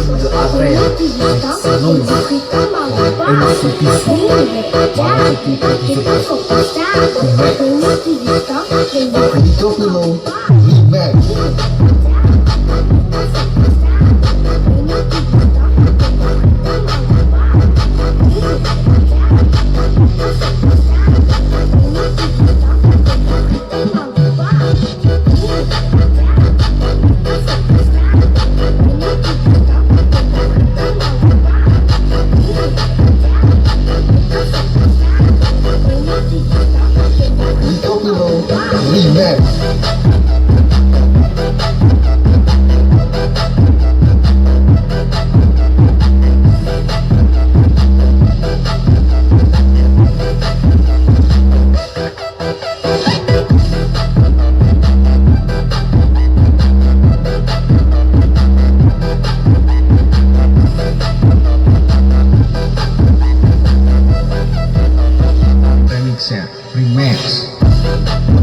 the area known for MCPC Benito Pilo Remix. Benito Pilo Remix. Remix ya, remix.